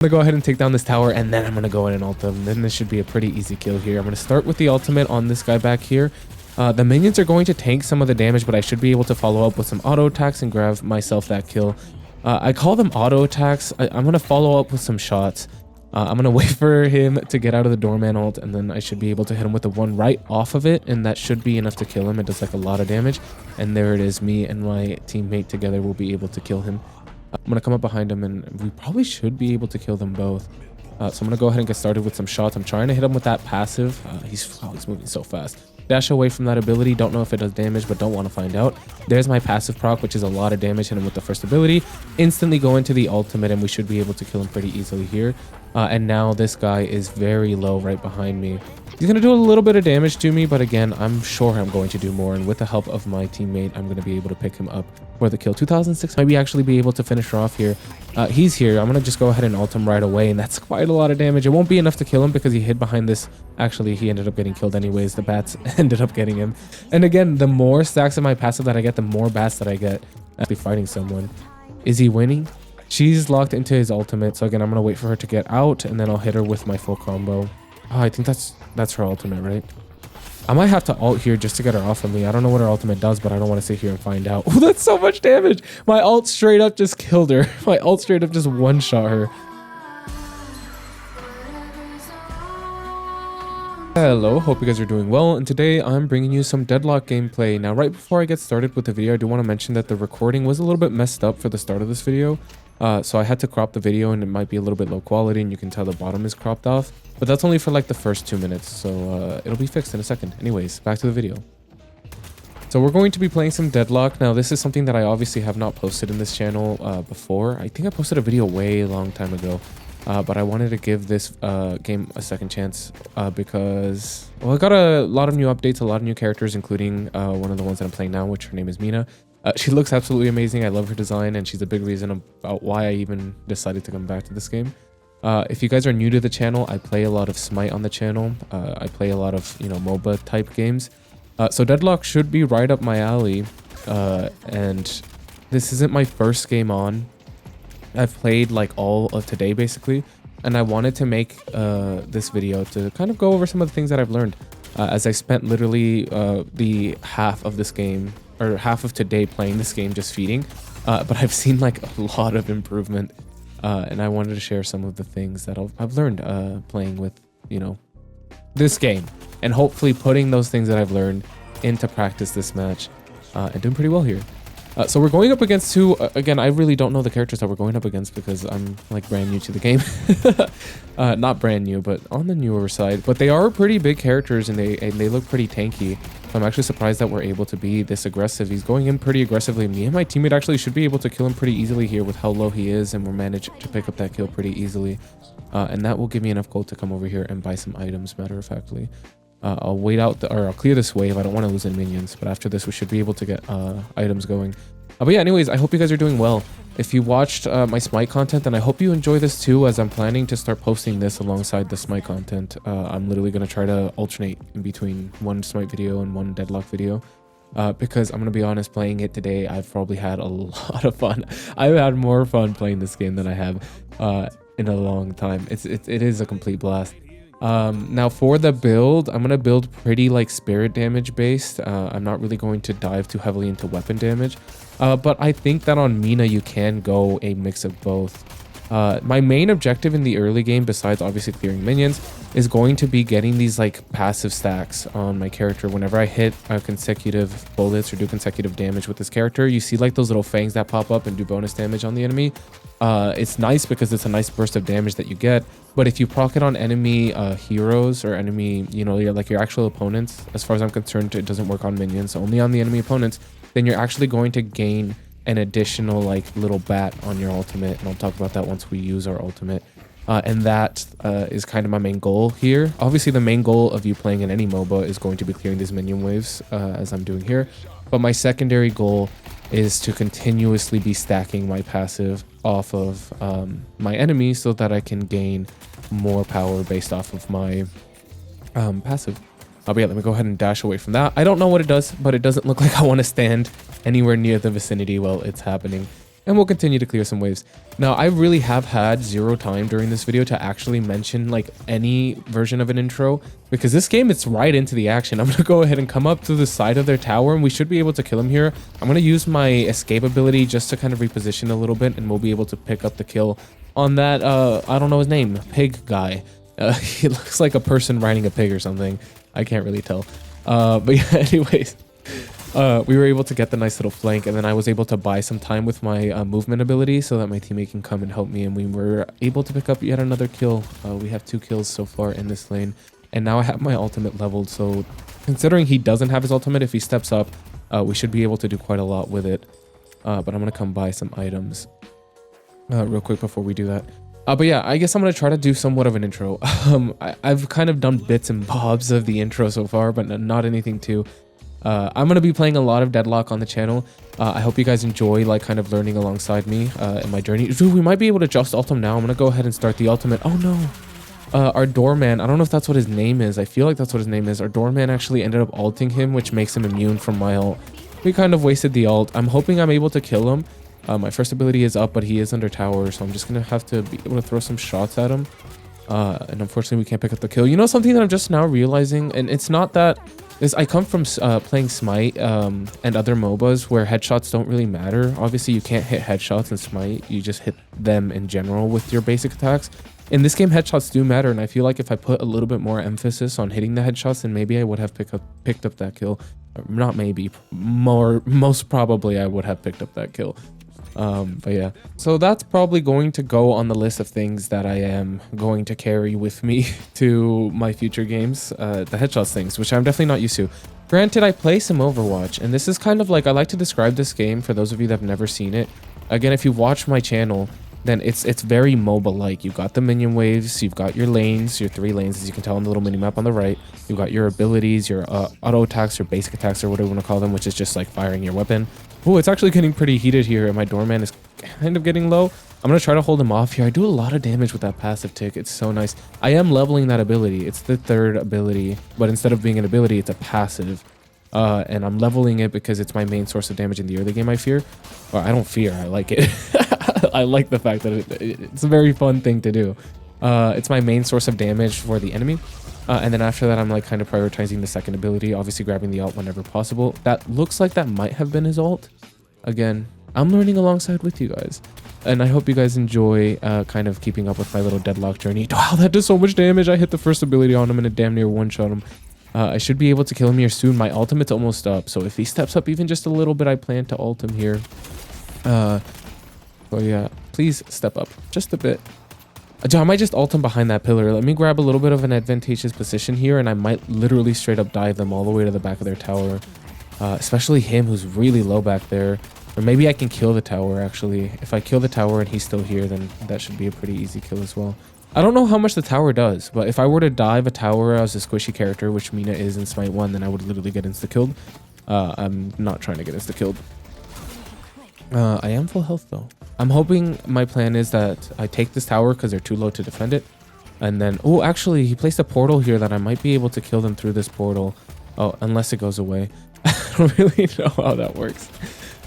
I'm gonna go ahead and take down this tower, and then I'm gonna go in and ult them. Then this should be a pretty easy kill here. I'm gonna start with the ultimate on this guy back here. The minions are going to tank some of the damage, but I should be able to follow up with some auto attacks and grab myself that kill. I call them auto attacks. I'm gonna follow up with some shots. I'm gonna wait for him to get out of the doorman ult, and then I should be able to hit him with the one right off of it, and that should be enough to kill him. It does like a lot of damage, and there it is. Me and my teammate together will be able to kill him. I'm gonna come up behind him, and we probably should be able to kill them both. So I'm gonna go ahead and get started with some shots. I'm trying to hit him with that passive. He's moving so fast. Dash away from that ability. Don't know if it does damage, but don't want to find out. There's my passive proc, which is a lot of damage. Hit him with the first ability. Instantly go into the ultimate, and we should be able to kill him pretty easily here. And now this guy is very low right behind me. He's going to do a little bit of damage to me, but again, I'm sure I'm going to do more. And with the help of my teammate, I'm going to be able to pick him up for the kill. 2006, maybe actually be able to finish her off here. He's here. I'm going to just go ahead and ult him right away. And that's quite a lot of damage. It won't be enough to kill him because he hid behind this. Actually, he ended up getting killed anyways. The bats ended up getting him. And again, the more stacks of my passive that I get, the more bats that I get actually fighting someone. Is he winning? She's locked into his ultimate. So again, I'm going to wait for her to get out, and then I'll hit her with my full combo. Oh, I think that's her ultimate, right? I might have to ult here just to get her off of me. I don't know what her ultimate does, but I don't want to sit here and find out. Oh, that's so much damage. My ult straight up just killed her. My ult straight up just one-shot her. Hello, hope you guys are doing well, and today I'm bringing you some Deadlock gameplay. Now, right before I get started with the video, I do want to mention that the recording was a little bit messed up for the start of this video. So I had to crop the video, and it might be a little bit low quality, and you can tell the bottom is cropped off. But that's only for like the first 2 minutes, so it'll be fixed in a second. Anyways, back to the video. So we're going to be playing some Deadlock. Now, this is something that I obviously have not posted in this channel before. I think I posted a video way long time ago. But I wanted to give this game a second chance because, well, I got a lot of new updates, a lot of new characters, including one of the ones that I'm playing now, which her name is Mina. She looks absolutely amazing. I love her design, and she's a big reason about why I even decided to come back to this game. If you guys are new to the channel, I play a lot of SMITE on the channel. I play a lot of, MOBA type games. So Deadlock should be right up my alley. And this isn't my first game on. I've played like all of today basically, and I wanted to make this video to kind of go over some of the things that I've learned as I spent literally the half of this game, or half of today playing this game just feeding, but I've seen like a lot of improvement, and I wanted to share some of the things that I've learned playing with this game, and hopefully putting those things that I've learned into practice this match, and doing pretty well here. So we're going up against two, again, I really don't know the characters that we're going up against because I'm like brand new to the game. Not brand new, but on the newer side. But they are pretty big characters, and they look pretty tanky. I'm actually surprised that we're able to be this aggressive. He's going in pretty aggressively. Me and my teammate actually should be able to kill him pretty easily here with how low he is, and we'll manage to pick up that kill pretty easily. And that will give me enough gold to come over here and buy some items, matter of factly. I'll wait out, or I'll clear this wave. I don't want to lose any minions, but after this, we should be able to get items going. But yeah, anyways, I hope you guys are doing well. If you watched my SMITE content, then I hope you enjoy this too, as I'm planning to start posting this alongside the SMITE content. I'm literally going to try to alternate in between one SMITE video and one Deadlock video. Because I'm going to be honest, playing it today, I've probably had a lot of fun. I've had more fun playing this game than I have in a long time. It is a complete blast. Now for the build, I'm going to build pretty like spirit damage based. I'm not really going to dive too heavily into weapon damage. But I think that on Mina, you can go a mix of both. My main objective in the early game, besides obviously clearing minions, is going to be getting these like passive stacks on my character. Whenever I hit consecutive bullets or do consecutive damage with this character, you see like those little fangs that pop up and do bonus damage on the enemy. It's nice because it's a nice burst of damage that you get. But if you proc it on enemy heroes or enemy, your actual opponents, as far as I'm concerned, it doesn't work on minions, only on the enemy opponents, then you're actually going to gain an additional like little bat on your ultimate, and I'll talk about that once we use our ultimate. And that is kind of my main goal here. Obviously, the main goal of you playing in any MOBA is going to be clearing these minion waves, as I'm doing here. But my secondary goal is to continuously be stacking my passive off of my enemy so that I can gain more power based off of my passive. But yeah, let me go ahead and dash away from that. I don't know what it does, but it doesn't look like I want to stand anywhere near the vicinity while it's happening. and we'll continue to clear some waves. Now, I really have had zero time during this video to actually mention like any version of an intro, because this game, it's right into the action. I'm gonna go ahead and come up to the side of their tower, and we should be able to kill him here. I'm gonna use my escape ability just to kind of reposition a little bit, and we'll be able to pick up the kill on that, I don't know his name, pig guy. He looks like a person riding a pig or something. I can't really tell. But yeah, anyways. We were able to get the nice little flank, and then I was able to buy some time with my movement ability so that my teammate can come and help me, and we were able to pick up yet another kill. We have 2 kills so far in this lane, and now I have my ultimate leveled, so considering he doesn't have his ultimate, if he steps up, we should be able to do quite a lot with it. But I'm gonna come buy some items real quick before we do that. But yeah, I guess I'm gonna try to do somewhat of an intro. I've kind of done bits and bobs of the intro so far, but not anything too. I'm going to be playing a lot of Deadlock on the channel. I hope you guys enjoy like kind of learning alongside me in my journey. Dude, we might be able to just ult him now. I'm going to go ahead and start the ultimate. Oh no. Our doorman, I don't know if that's what his name is. I feel like that's what his name is. Our doorman actually ended up ulting him, which makes him immune from my ult. We kind of wasted the ult. I'm hoping I'm able to kill him. My first ability is up, but he is under tower, so I'm just going to have to be able to throw some shots at him. And unfortunately, we can't pick up the kill. You know something that I'm just now realizing, and it's not that... I come from playing SMITE and other MOBAs where headshots don't really matter. Obviously, you can't hit headshots in SMITE. You just hit them in general with your basic attacks. In this game, headshots do matter, and I feel like if I put a little bit more emphasis on hitting the headshots, then maybe I would have picked up that kill. Not maybe. Most probably, I would have picked up that kill. But yeah, so that's probably going to go on the list of things that I am going to carry with me to my future games, the headshots things, which I'm definitely not used to. Granted, I play some Overwatch, and this is kind of like, I like to describe this game for those of you that have never seen it. Again, if you watch my channel, then it's very MOBA-like. You've got the minion waves, you've got your lanes, your 3 lanes, as you can tell on the little mini-map on the right. You've got your abilities, your auto attacks, your basic attacks, or whatever you want to call them, which is just like firing your weapon. Oh, it's actually getting pretty heated here, and my doorman is kind of getting low. I'm going to try to hold him off here. I do a lot of damage with that passive tick. It's so nice. I am leveling that ability. It's the 3rd ability, but instead of being an ability, it's a passive. And I'm leveling it because it's my main source of damage in the early game, I fear. Or I don't fear, I like it. I like the fact that it's a very fun thing to do. It's my main source of damage for the enemy. And then after that, I'm like kind of prioritizing the 2nd ability, obviously grabbing the ult whenever possible. That looks like that might have been his ult. Again, I'm learning alongside with you guys. And I hope you guys enjoy kind of keeping up with my little Deadlock journey. Wow, that does so much damage. I hit the first ability on him and it damn near one-shot him. I should be able to kill him here soon. My ultimate's almost up, so if he steps up even just a little bit, I plan to ult him here. So yeah, please step up just a bit. I might just ult him behind that pillar. Let me grab a little bit of an advantageous position here, and I might literally straight up dive them all the way to the back of their tower. Especially him, who's really low back there. Or maybe I can kill the tower, actually. If I kill the tower and he's still here, then that should be a pretty easy kill as well. I don't know how much the tower does, but if I were to dive a tower as a squishy character, which Mina is in Smite 1, then I would literally get insta-killed. I'm not trying to get insta-killed. I am full health, though. I'm hoping my plan is that I take this tower because they're too low to defend it. And then... Oh, actually, he placed a portal here that I might be able to kill them through this portal. Oh, unless it goes away. I don't really know how that works.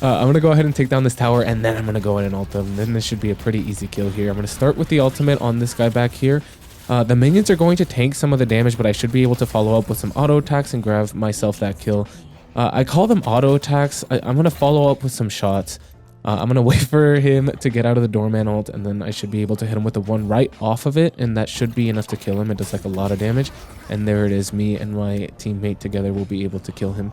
I'm going to go ahead and take down this tower, and then I'm going to go in and ult them. Then this should be a pretty easy kill here. I'm going to start with the ultimate on this guy back here. The minions are going to tank some of the damage, but I should be able to follow up with some auto attacks and grab myself that kill. I call them auto attacks. I'm going to follow up with some shots. I'm going to wait for him to get out of the doorman ult, and then I should be able to hit him with the one right off of it, and that should be enough to kill him. It does like a lot of damage, and there it is. Me and my teammate together will be able to kill him.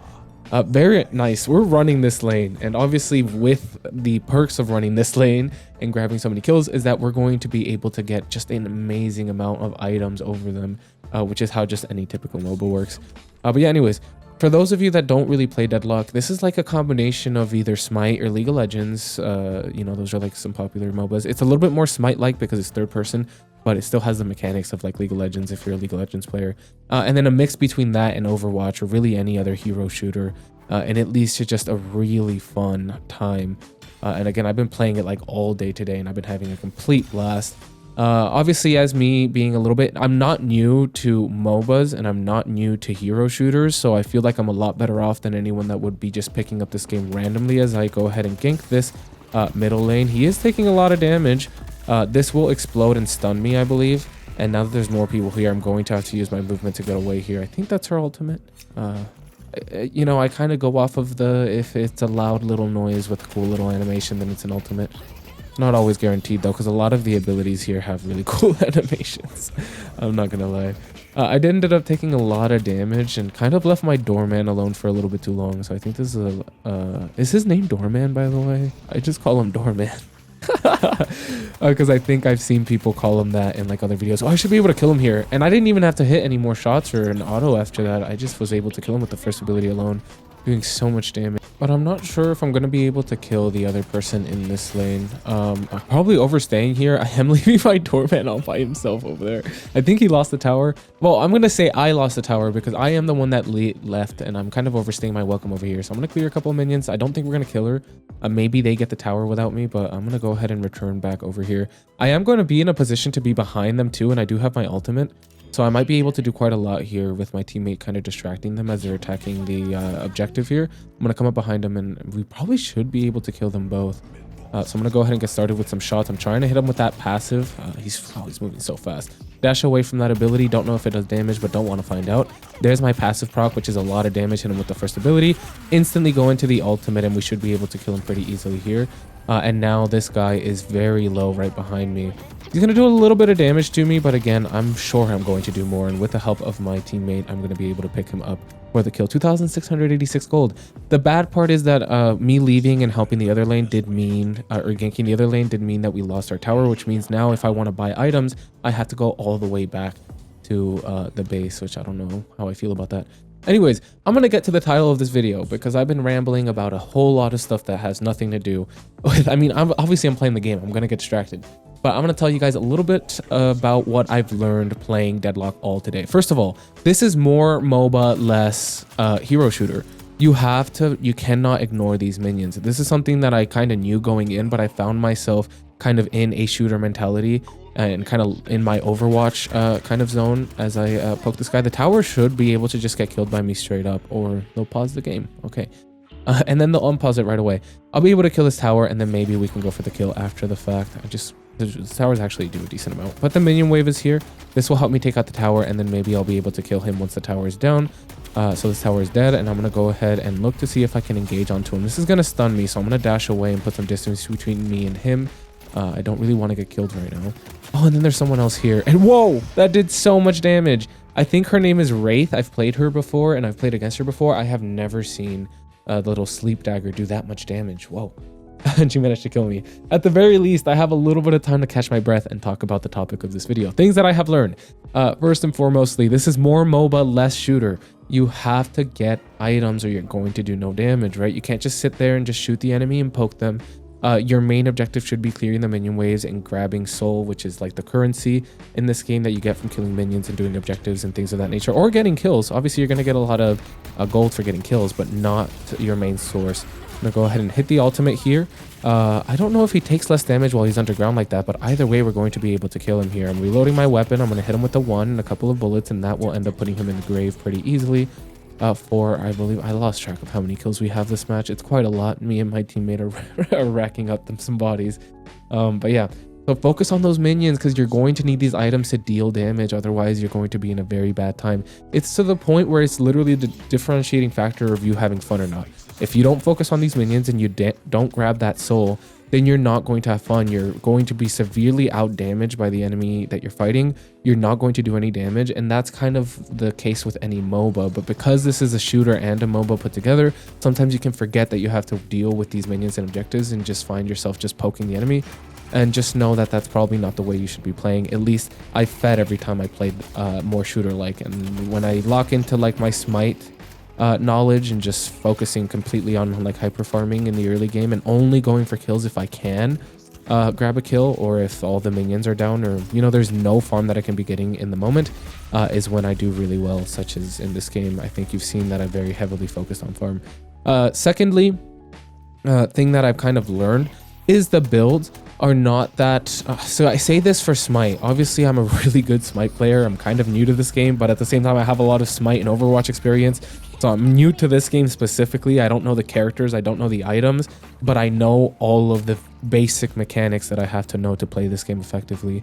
Very nice. We're running this lane, and obviously with the perks of running this lane and grabbing so many kills is that we're going to be able to get just an amazing amount of items over them, which is how just any typical MOBA works. But yeah, anyways, for those of you that don't really play Deadlock, this is like a combination of either Smite or League of Legends. You know, those are like some popular MOBAs. It's a little bit more Smite-like because it's third person, but it still has the mechanics of like League of Legends if you're a League of Legends player. And then a mix between that and Overwatch or really any other hero shooter. And it leads to just a really fun time. And again, I've been playing it like all day today, and I've been having a complete blast. Obviously, as me being a little bit, I'm not new to MOBAs and I'm not new to hero shooters, so I feel like I'm a lot better off than anyone that would be just picking up this game randomly as I go ahead and gank this middle lane. He is taking a lot of damage. This will explode and stun me, I believe. And now that there's more people here, I'm going to have to use my movement to get away here. I think that's her ultimate. You know, I kind of go off of the, if it's a loud little noise with a cool little animation, then it's an ultimate. Not always guaranteed though, because a lot of the abilities here have really cool animations. I'm not gonna lie. I ended up taking a lot of damage and kind of left my doorman alone for a little bit too long. So I think this is a is his name Doorman, by the way? I just call him Doorman. Because I think I've seen people call him that in like other videos. Oh, I should be able to kill him here. And I didn't even have to hit any more shots or an auto after that. I just was able to kill him with the first ability alone, doing so much damage. But I'm not sure if I'm going to be able to kill the other person in this lane. I'm probably overstaying here. I am leaving my doorman all by himself over there. I think he lost the tower. Well, I'm going to say I lost the tower because I am the one that left, and I'm kind of overstaying my welcome over here. So I'm going to clear a couple of minions. I don't think we're going to kill her. Maybe they get the tower without me, but I'm going to go ahead and return back over here. I am going to be in a position to be behind them too, and I do have my ultimate. So I might be able to do quite a lot here with my teammate kind of distracting them as they're attacking the objective here. I'm going to come up behind them, and we probably should be able to kill them both. So I'm going to go ahead and get started with some shots. I'm trying to hit him with that passive. He's moving so fast. Dash away from that ability. Don't know if it does damage, but don't want to find out. There's my passive proc, which is a lot of damage. Hit him with the first ability. Instantly go into the ultimate, and we should be able to kill him pretty easily here. And now this guy is very low right behind me. He's going to do a little bit of damage to me, but again, I'm sure I'm going to do more. And with the help of my teammate, I'm going to be able to pick him up for the kill. 2,686 gold. The bad part is that me leaving and helping the other lane did mean, or ganking the other lane did mean that we lost our tower, which means now if I want to buy items, I have to go all the way back to the base, which I don't know how I feel about that. Anyways, I'm going to get to the title of this video because I've been rambling about a whole lot of stuff that has nothing to do with, I mean, I'm playing the game. I'm going to get distracted. But I'm going to tell you guys a little bit about what I've learned playing Deadlock all today. First of all, this is more MOBA, less hero shooter. You cannot ignore these minions. This is something that I kind of knew going in, but I found myself kind of in a shooter mentality and kind of in my Overwatch kind of zone as I poke this guy. The tower should be able to just get killed by me straight up, or they'll pause the game. Okay. And then they'll unpause it right away. I'll be able to kill this tower, and then maybe we can go for the kill after the fact. The towers actually do a decent amount. But the minion wave is here. This will help me take out the tower, and then maybe I'll be able to kill him once the tower is down. So this tower is dead, and I'm going to go ahead and look to see if I can engage onto him. This is going to stun me, so I'm going to dash away and put some distance between me and him. I don't really want to get killed right now. Oh, and then there's someone else here. And whoa, that did so much damage. I think her name is Wraith. I've played her before, and I've played against her before. I have never seen the little sleep dagger do that much damage. Whoa. And she managed to kill me. At the very least, I have a little bit of time to catch my breath and talk about the topic of this video. Things that I have learned. First and foremostly, this is more MOBA, less shooter. You have to get items or you're going to do no damage, right? You can't just sit there and just shoot the enemy and poke them. Your main objective should be clearing the minion waves and grabbing soul, which is like the currency in this game that you get from killing minions and doing objectives and things of that nature, or getting kills. Obviously, you're going to get a lot of gold for getting kills, but not your main source. I'm gonna go ahead and hit the ultimate here. I don't know if he takes less damage while he's underground like that, but either way, we're going to be able to kill him here. I'm reloading my weapon. I'm gonna hit him with the 1 and a couple of bullets, and that will end up putting him in the grave pretty easily. For, I believe, I lost track of how many kills we have this match. It's quite a lot. Me and my teammate are racking up some bodies. But yeah, so focus on those minions because you're going to need these items to deal damage. Otherwise, you're going to be in a very bad time. It's to the point where it's literally the differentiating factor of you having fun or not. If you don't focus on these minions and you don't grab that soul, then you're not going to have fun. You're going to be severely out damaged by the enemy that you're fighting. You're not going to do any damage, and that's kind of the case with any MOBA. But because this is a shooter and a MOBA put together, sometimes you can forget that you have to deal with these minions and objectives and just find yourself just poking the enemy. And just know that that's probably not the way you should be playing. At least I fed every time I played more shooter-like. And when I lock into like my SMITE knowledge and just focusing completely on like hyper farming in the early game and only going for kills if I can grab a kill, or if all the minions are down, or there's no farm that I can be getting in the moment, is when I do really well, such as in this game. I think you've seen that I'm very heavily focused on farm. Secondly, thing that I've kind of learned is the build. are not that so I say this for Smite. Obviously I'm a really good Smite player. I'm kind of new to this game, but at the same time I have a lot of Smite and Overwatch experience, so I'm new to this game specifically. I don't know the characters, I don't know the items, but I know all of the basic mechanics that I have to know to play this game effectively.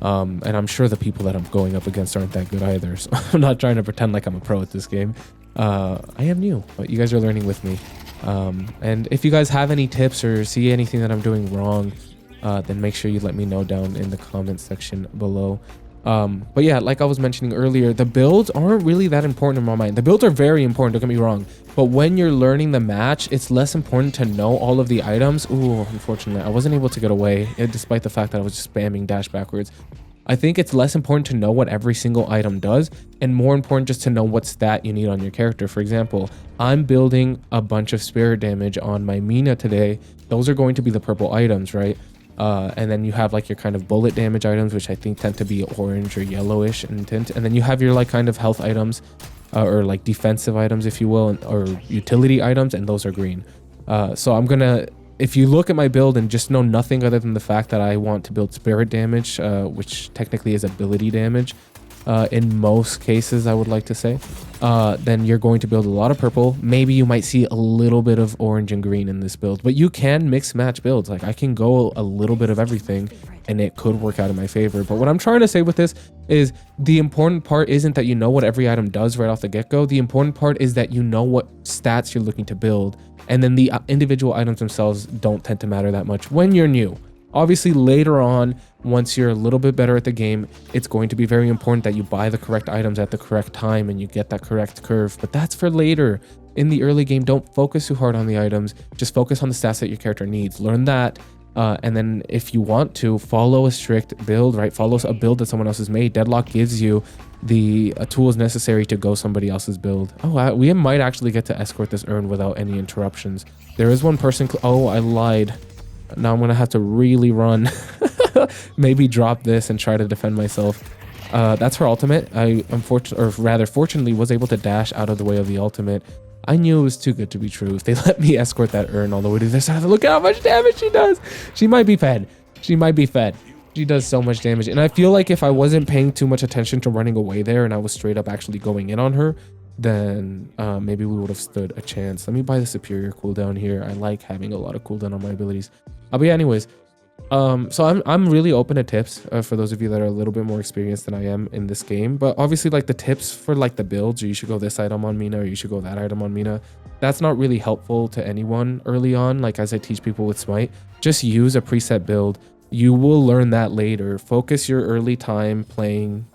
And I'm sure the people that I'm going up against aren't that good either, so I'm not trying to pretend like I'm a pro at this game. I am new, but you guys are learning with me. And if you guys have any tips or see anything that I'm doing wrong, then make sure you let me know down in the comment section below. But yeah, like I was mentioning earlier, the builds aren't really that important in my mind. The builds are very important, don't get me wrong, but when you're learning the match, it's less important to know all of the items. Ooh, unfortunately I wasn't able to get away, despite the fact that I was just spamming dash backwards. I think it's less important to know what every single item does, and more important just to know what stat you need on your character. For example, I'm building a bunch of spirit damage on my Mina today. Those are going to be the purple items, right? And then you have like your kind of bullet damage items, which I think tend to be orange or yellowish in tint. And then you have your like kind of health items, or like defensive items, if you will, or utility items, and those are green. So I'm gonna, if you look at my build and just know nothing other than the fact that I want to build spirit damage, which technically is ability damage, in most cases I would like to say, then you're going to build a lot of purple. Maybe you might see a little bit of orange and green in this build, but you can mix match builds. Like I can go a little bit of everything and it could work out in my favor. But what I'm trying to say with this is the important part isn't that you know what every item does right off the get-go. The important part is that you know what stats you're looking to build, and then the individual items themselves don't tend to matter that much when you're new. Obviously later on, once you're a little bit better at the game, it's going to be very important that you buy the correct items at the correct time and you get that correct curve, but that's for later. In the early game, don't focus too hard on the items, just focus on the stats that your character needs. Learn that, and then if you want to, follow a strict build, right? Follow a build that someone else has made. Deadlock gives you the tools necessary to go somebody else's build. Oh, we might actually get to escort this urn without any interruptions. There is one person, oh, I lied. Now I'm gonna have to really run. Maybe drop this and try to defend myself. That's her ultimate. I fortunately was able to dash out of the way of the ultimate. I knew it was too good to be true. If they let me escort that urn all the way to the side, look at how much damage she does. She might be fed. She might be fed. She does so much damage. And I feel like if I wasn't paying too much attention to running away there and I was straight up actually going in on her, then maybe we would have stood a chance. Let me buy the superior cooldown here. I like having a lot of cooldown on my abilities. But yeah, anyways, so I'm really open to tips for those of you that are a little bit more experienced than I am in this game. But obviously, like the tips for like the builds, or you should go this item on Mina, or you should go that item on Mina, that's not really helpful to anyone early on. Like as I teach people with Smite, just use a preset build. You will learn that later. Focus your early time playing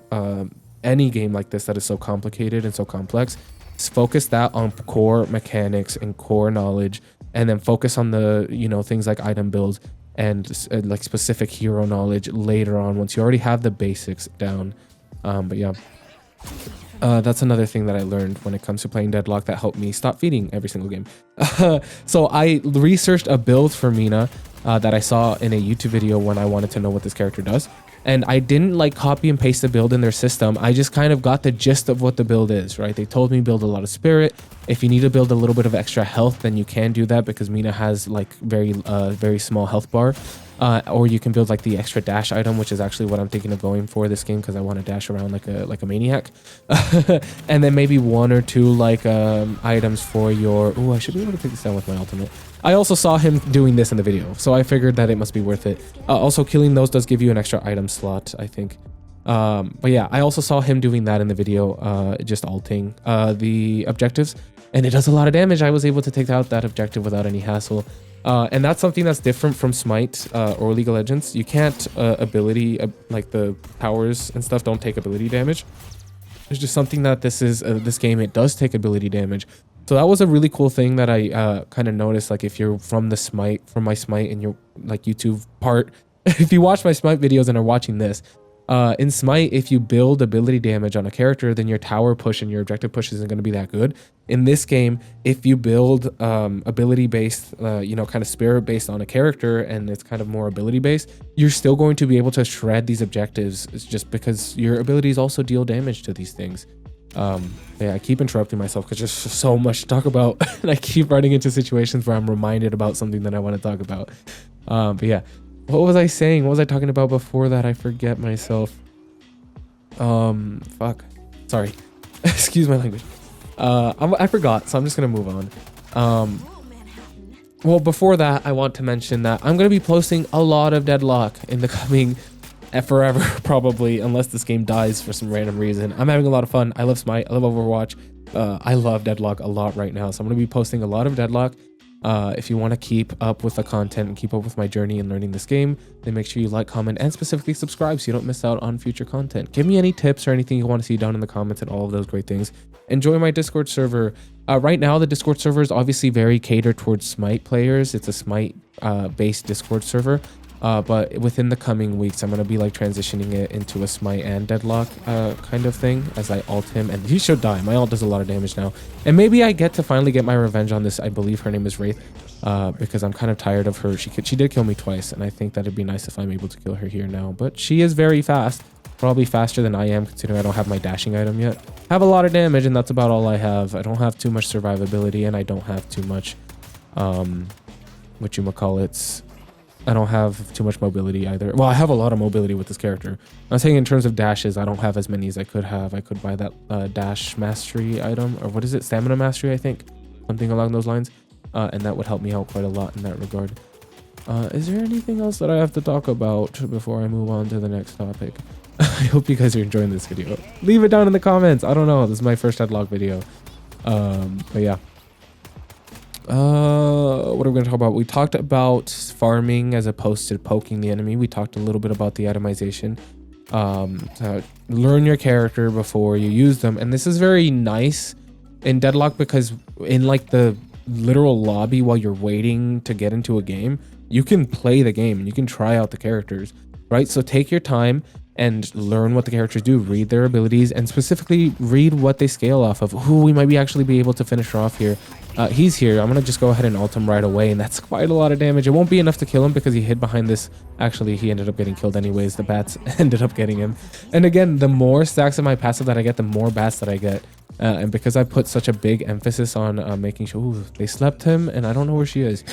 any game like this that is so complicated and so complex. Just focus that on core mechanics and core knowledge, and then focus on the, you know, things like item builds and like specific hero knowledge later on once you already have the basics down. But yeah, that's another thing that I learned when it comes to playing Deadlock that helped me stop feeding every single game. So I researched a build for Mina that I saw in a YouTube video when I wanted to know what this character does. And I didn't like copy and paste the build in their system. I just kind of got the gist of what the build is, right? They told me build a lot of spirit. If you need to build a little bit of extra health, then you can do that because Mina has like very small health bar. Or you can build like the extra dash item, which is actually what I'm thinking of going for this game because I want to dash around like a maniac. And then maybe one or two like items for your... Oh, I should be able to take this down with my ultimate. I also saw him doing this in the video, so I figured that it must be worth it. Also, killing those does give you an extra item slot, I think. But yeah, I also saw him doing that in the video, just ulting the objectives, and it does a lot of damage. I was able to take out that objective without any hassle. And that's something that's different from Smite or League of Legends. You can't like the powers and stuff don't take ability damage. It's just something that this game, it does take ability damage. So that was a really cool thing that I kind of noticed. Like if you're from my Smite and you're like YouTube part, if you watch my Smite videos and are watching this, in Smite, if you build ability damage on a character, then your tower push and your objective push isn't going to be that good. In this game, if you build ability based, kind of spirit based on a character, and it's kind of more ability based, you're still going to be able to shred these objectives. It's just because your abilities also deal damage to these things. Yeah, I keep interrupting myself because there's so much to talk about, and I keep running into situations where I'm reminded about something that I want to talk about. But yeah, What was I saying? What was I talking about before that? I forget myself. Fuck. Sorry. Excuse my language. I forgot, so I'm just gonna move on. Well, before that, I want to mention that I'm gonna be posting a lot of Deadlock in the coming forever, probably, unless this game dies for some random reason. I'm having a lot of fun. I love Smite. I love Overwatch. I love Deadlock a lot right now, so I'm gonna be posting a lot of Deadlock. If you want to keep up with the content and keep up with my journey in learning this game, then make sure you like, comment, and specifically subscribe so you don't miss out on future content. Give me any tips or anything you want to see down in the comments and all of those great things. Enjoy my Discord server. Right now, the Discord server is obviously very catered towards Smite players. It's a Smite based Discord server. But within the coming weeks, I'm going to be like transitioning it into a Smite and Deadlock kind of thing as I ult him. And he should die. My ult does a lot of damage now. And maybe I get to finally get my revenge on this. I believe her name is Wraith, because I'm kind of tired of her. She did kill me twice, and I think that it'd be nice if I'm able to kill her here now. But she is very fast. Probably faster than I am, considering I don't have my dashing item yet. I have a lot of damage, and that's about all I have. I don't have too much survivability, and I don't have too much, whatchamacallits. I don't have too much mobility either. Well, I have a lot of mobility with this character. I'm saying in terms of dashes, I don't have as many as I could have. I could buy that dash mastery item, or what is it? Stamina mastery, I think. Something along those lines. And that would help me out quite a lot in that regard. Is there anything else that I have to talk about before I move on to the next topic? I hope you guys are enjoying this video. Leave it down in the comments. I don't know. This is my first Deadlock video. But yeah. What are we going to talk about? We talked about farming as opposed to poking the enemy. We talked a little bit about the itemization. To learn your character before you use them. And this is very nice in Deadlock because in like the literal lobby while you're waiting to get into a game, you can play the game and you can try out the characters, right? So take your time and learn what the characters do, read their abilities, and specifically read what they scale off of. Who we might actually be able to finish her off here. He's here. I'm gonna just go ahead and ult him right away, and that's quite a lot of damage. It won't be enough to kill him because he hid behind this. Actually, he ended up getting killed anyways. The bats ended up getting him. And again, the more stacks of my passive that I get, the more bats that I get. And because I put such a big emphasis on making sure... Ooh, they slept him, and I don't know where she is.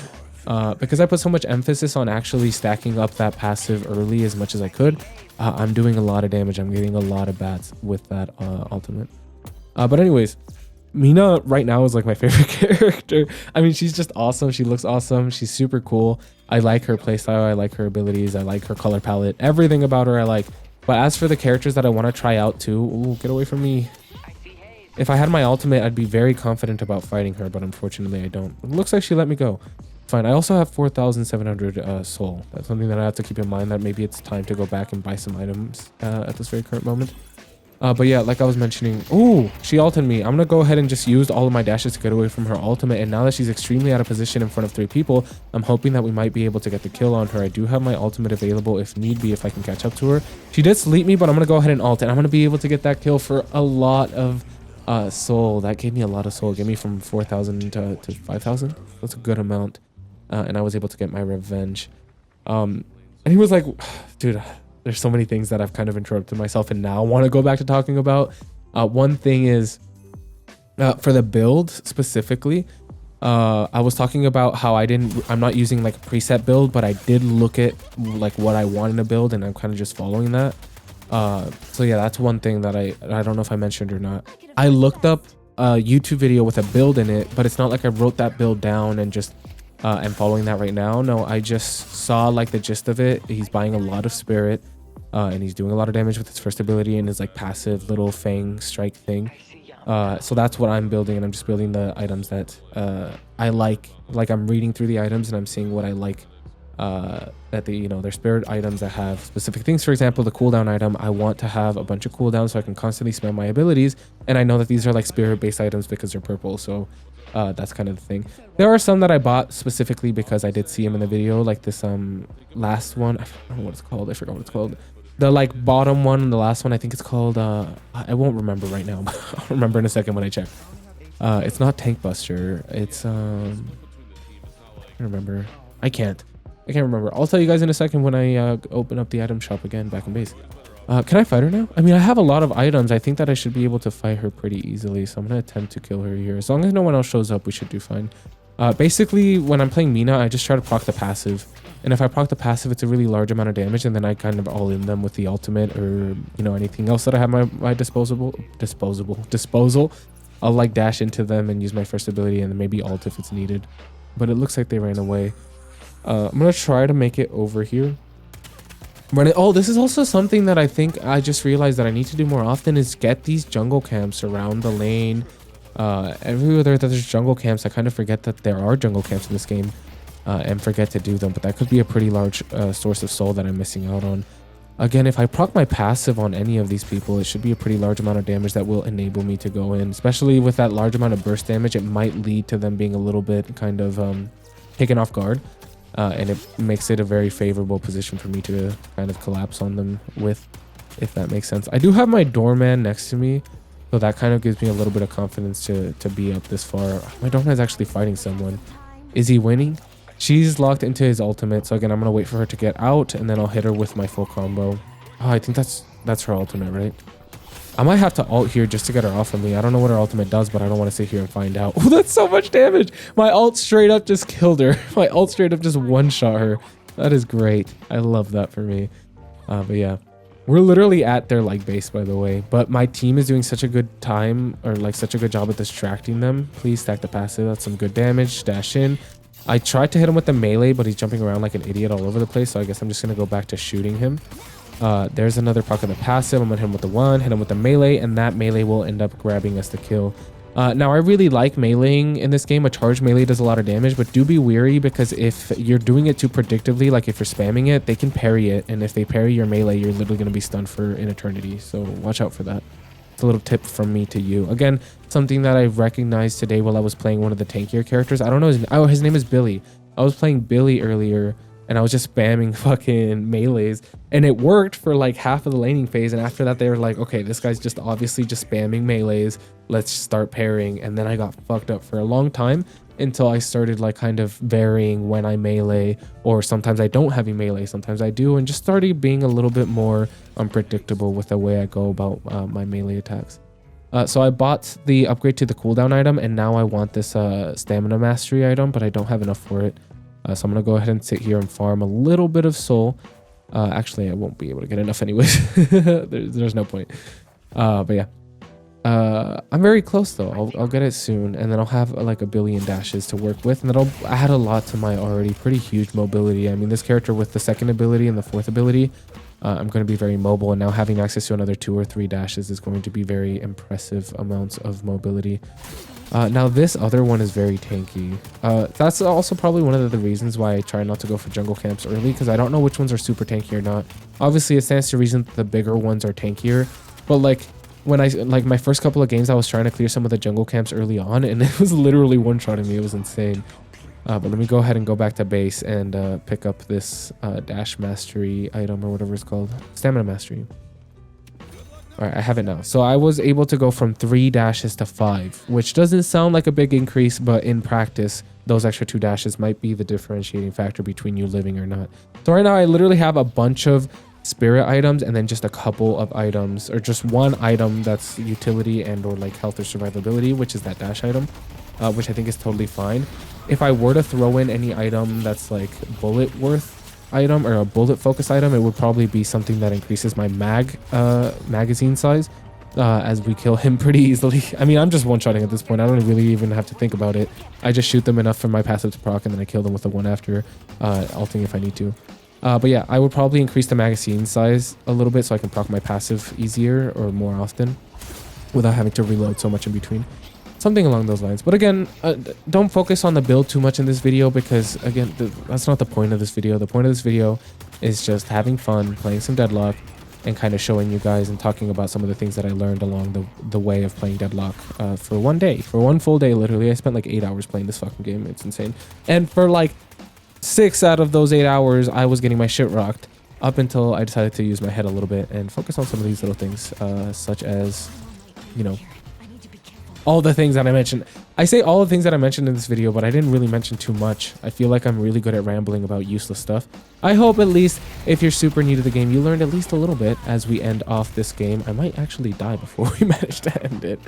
Because I put so much emphasis on actually stacking up that passive early as much as I could, I'm doing a lot of damage. I'm getting a lot of bats with that ultimate. But anyways, Mina right now is like my favorite character. I mean, she's just awesome. She looks awesome. She's super cool. I like her playstyle. I like her abilities. I like her color palette. Everything about her I like. But as for the characters that I want to try out too, ooh, get away from me. If I had my ultimate, I'd be very confident about fighting her, but unfortunately I don't. It looks like she let me go. Fine. I also have 4,700 soul. That's something that I have to keep in mind, that maybe it's time to go back and buy some items at this very current moment. But yeah, like I was mentioning, ooh, she ulted me. I'm gonna go ahead and just use all of my dashes to get away from her ultimate. And now that she's extremely out of position in front of 3 people, I'm hoping that we might be able to get the kill on her. I do have my ultimate available if need be, if I can catch up to her. She did sleep me, but I'm gonna go ahead and ult, and I'm gonna be able to get that kill for a lot of soul. That gave me a lot of soul. It gave me from 4,000 to 5,000. That's a good amount. And I was able to get my revenge. And he was like, dude, there's so many things that I've kind of interrupted myself and now want to go back to talking about. One thing is, for the build specifically, I was talking about how I'm not using like a preset build, but I did look at like what I want in a build, and I'm kind of just following that. So yeah, that's one thing that I don't know if I mentioned or not. I looked up a YouTube video with a build in it, but it's not like I wrote that build down and just I'm following that right now. No, I just saw like the gist of it. He's buying a lot of spirit, and he's doing a lot of damage with his first ability and his like passive little fang strike thing. So that's what I'm building, and I'm just building the items that I like. Like I'm reading through the items and I'm seeing what I like. That they're spirit items that have specific things. For example, the cooldown item, I want to have a bunch of cooldowns so I can constantly spam my abilities, and I know that these are like spirit based items because they're purple. So that's kind of the thing. There are some that I bought specifically because I did see him in the video, like this last one. I don't know what it's called. I forgot what it's called. The like bottom one, the last one, I think it's called I won't remember right now, but I'll remember in a second when I check. It's not Tank Buster. It's I can't remember. I'll tell you guys in a second when I open up the item shop again back in base. Can I fight her now? I mean, I have a lot of items. I think that I should be able to fight her pretty easily, so I'm gonna attempt to kill her here. As long as no one else shows up, we should do fine. Basically, when I'm playing Mina, I just try to proc the passive. And if I proc the passive, it's a really large amount of damage, and then I kind of all in them with the ultimate or, you know, anything else that I have my disposal. I'll like dash into them and use my first ability and then maybe ult if it's needed. But it looks like they ran away. I'm going to try to make it over here. Oh, this is also something that I think I just realized that I need to do more often is get these jungle camps around the lane. Everywhere that there's jungle camps, I kind of forget that there are jungle camps in this game. And forget to do them, but that could be a pretty large source of soul that I'm missing out on. Again, if I proc my passive on any of these people, it should be a pretty large amount of damage that will enable me to go in, especially with that large amount of burst damage. It might lead to them being a little bit kind of taken off guard, and it makes it a very favorable position for me to kind of collapse on them with, if that makes sense. I do have my doorman next to me, so that kind of gives me a little bit of confidence to be up this far. My doorman is actually fighting someone. Is he winning? She's locked into his ultimate, so again, I'm gonna wait for her to get out, and then I'll hit her with my full combo. Oh, I think that's her ultimate, right? I might have to ult here just to get her off of me. I don't know what her ultimate does, but I don't want to sit here and find out. Oh, that's so much damage! My ult straight up just killed her. My ult straight up just one-shot her. That is great. I love that for me. But yeah, we're literally at their like base, by the way. But my team is doing such a good time, or like such a good job at distracting them. Please stack the passive. That's some good damage. Dash in. I tried to hit him with the melee, but he's jumping around like an idiot all over the place, so I guess I'm just going to go back to shooting him. There's another proc of the passive. I'm going to hit him with the one, hit him with the melee, and that melee will end up grabbing us the kill. Now, I really like meleeing in this game. A charged melee does a lot of damage, but do be wary because if you're doing it too predictively, like if you're spamming it, they can parry it, and if they parry your melee, you're literally going to be stunned for an eternity, so watch out for that. It's a little tip from me to you. Again, something that I recognized today while I was playing one of the tankier characters. I don't know his name is Billy. I was playing Billy earlier and I was just spamming fucking melees and it worked for like half of the laning phase, and after that they were like, okay, this guy's just obviously just spamming melees, let's start parrying. And then I got fucked up for a long time until I started like kind of varying when I melee, or sometimes I don't have a melee, sometimes I do, and just started being a little bit more unpredictable with the way I go about my melee attacks. So I bought the upgrade to the cooldown item, and now I want this stamina mastery item, but I don't have enough for it. So I'm gonna go ahead and sit here and farm a little bit of soul. Actually, I won't be able to get enough anyways. there's no point. But yeah. I'm very close though. I'll get it soon, and then I'll have like a billion dashes to work with, and that'll add a lot to my already pretty huge mobility. I mean, this character with the second ability and the fourth ability, I'm going to be very mobile, and now having access to another 2 or 3 dashes is going to be very impressive amounts of mobility. Now this other one is very tanky. That's also probably one of the reasons why I try not to go for jungle camps early, because I don't know which ones are super tanky or not. Obviously, it stands to reason that the bigger ones are tankier, but like when I like my first couple of games, I was trying to clear some of the jungle camps early on, and it was literally one-shotting me. It was insane. But let me go ahead and go back to base and pick up this dash mastery item, or whatever it's called, stamina mastery. All right, I have it now. So I was able to go from 3 dashes to 5, which doesn't sound like a big increase, but in practice, those extra 2 dashes might be the differentiating factor between you living or not. So right now, I literally have a bunch of spirit items and then just a couple of items, or just one item that's utility and or like health or survivability, which is that dash item, which I think is totally fine. If I were to throw in any item that's like bullet worth item or a bullet focus item, it would probably be something that increases my magazine size as we kill him pretty easily. I mean, I'm just one-shotting at this point. I don't really even have to think about it. I just shoot them enough for my passive to proc, and then I kill them with the one after, ulting if I need to. But yeah, I would probably increase the magazine size a little bit so I can proc my passive easier or more often without having to reload so much in between. Something along those lines. But again, don't focus on the build too much in this video, because again, that's not the point of this video. The point of this video is just having fun, playing some Deadlock, and kind of showing you guys and talking about some of the things that I learned along the way of playing Deadlock for one day. For one full day, literally. I spent like 8 hours playing this fucking game. It's insane. And for like 6 out of those 8 hours, I was getting my shit rocked up until I decided to use my head a little bit and focus on some of these little things, such as, you know, all the things that I mentioned. I say all the things that I mentioned in this video, but I didn't really mention too much. I feel like I'm really good at rambling about useless stuff. I hope at least if you're super new to the game, you learned at least a little bit as we end off this game. I might actually die before we manage to end it.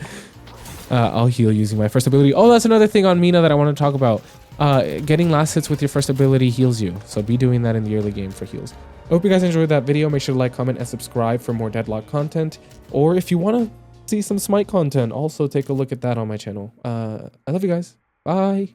I'll heal using my first ability. Oh, that's another thing on Mina that I want to talk about. getting last hits with your first ability heals you. So be doing that in the early game for heals. I hope you guys enjoyed that video. Make sure to like, comment, and subscribe for more Deadlock content. Or if you want to see some SMITE content, also take a look at that on my channel. I love you guys. Bye.